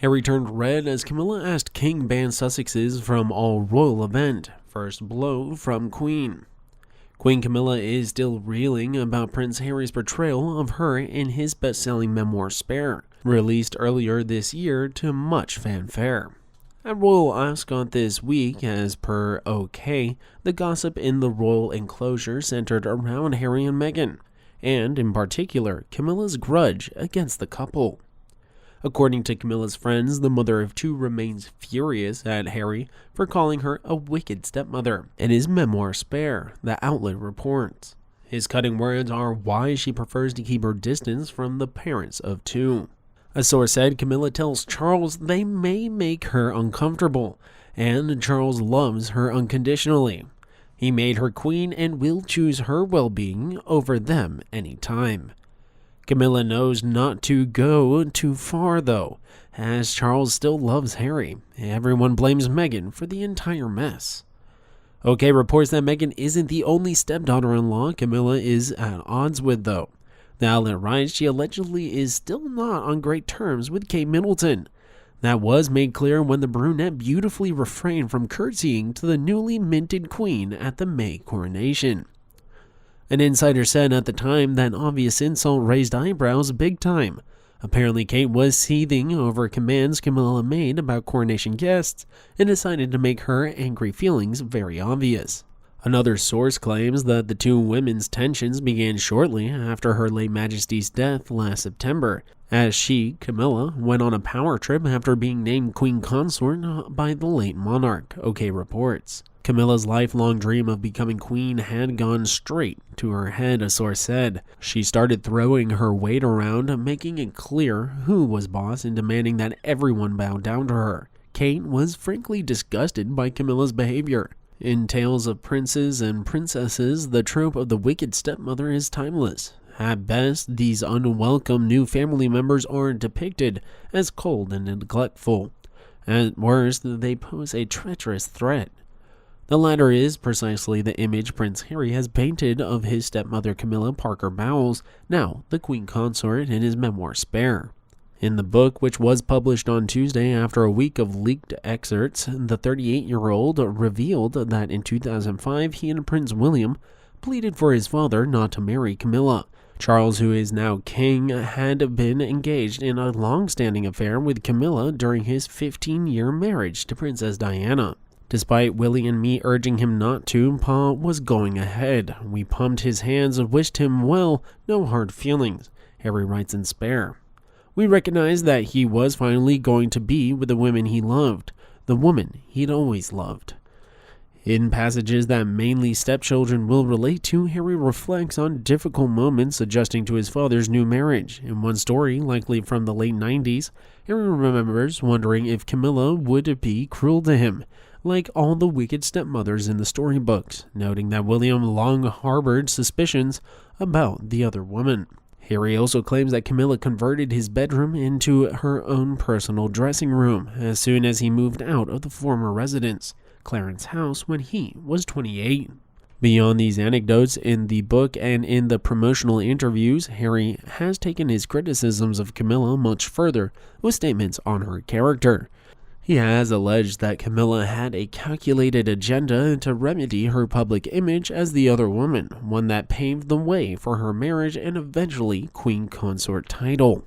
Harry turned red as Camilla asked King ban Sussexes from all royal event. First blow from Queen. Queen Camilla is still reeling about Prince Harry's portrayal of her in his best-selling memoir Spare, released earlier this year to much fanfare. At Royal Ascot this week, as per OK, the gossip in the royal enclosure centered around Harry and Meghan, and in particular, Camilla's grudge against the couple. According to Camilla's friends, the mother of two remains furious at Harry for calling her a wicked stepmother in his memoir Spare, the outlet reports. His cutting words are why she prefers to keep her distance from the parents of two. A source said Camilla tells Charles they may make her uncomfortable, and Charles loves her unconditionally. He made her queen and will choose her well-being over them anytime. Camilla knows not to go too far, though, as Charles still loves Harry. Everyone blames Meghan for the entire mess. OK reports that Meghan isn't the only stepdaughter-in-law Camilla is at odds with, though. The outlet writes she allegedly is still not on great terms with Kate Middleton. That was made clear when the brunette beautifully refrained from curtsying to the newly minted queen at the May coronation. An insider said at the time that obvious insult raised eyebrows big time. Apparently Kate was seething over commands Camilla made about coronation guests and decided to make her angry feelings very obvious. Another source claims that the two women's tensions began shortly after Her Late Majesty's death last September, as she, Camilla, went on a power trip after being named Queen Consort by the late monarch, OK reports. Camilla's lifelong dream of becoming queen had gone straight to her head, a source said. She started throwing her weight around, making it clear who was boss and demanding that everyone bow down to her. Kate was frankly disgusted by Camilla's behavior. In tales of princes and princesses, the trope of the wicked stepmother is timeless. At best, these unwelcome new family members are depicted as cold and neglectful. At worst, they pose a treacherous threat. The latter is precisely the image Prince Harry has painted of his stepmother Camilla Parker Bowles, now the Queen Consort, in his memoir Spare. In the book, which was published on Tuesday after a week of leaked excerpts, the 38-year-old revealed that in 2005 he and Prince William pleaded for his father not to marry Camilla. Charles, who is now king, had been engaged in a long-standing affair with Camilla during his 15-year marriage to Princess Diana. Despite Willie and me urging him not to, Pa was going ahead. We pumped his hands and wished him well, no hard feelings, Harry writes in Spare. We recognized that he was finally going to be with the woman he loved, the woman he'd always loved. In passages that mainly stepchildren will relate to, Harry reflects on difficult moments adjusting to his father's new marriage. In one story, likely from the late 90s, Harry remembers wondering if Camilla would be cruel to him, like all the wicked stepmothers in the storybooks, noting that William long harbored suspicions about the other woman. Harry also claims that Camilla converted his bedroom into her own personal dressing room as soon as he moved out of the former residence, Clarence House, when he was 28. Beyond these anecdotes in the book and in the promotional interviews, Harry has taken his criticisms of Camilla much further with statements on her character. He has alleged that Camilla had a calculated agenda to remedy her public image as the other woman, one that paved the way for her marriage and eventually Queen Consort title.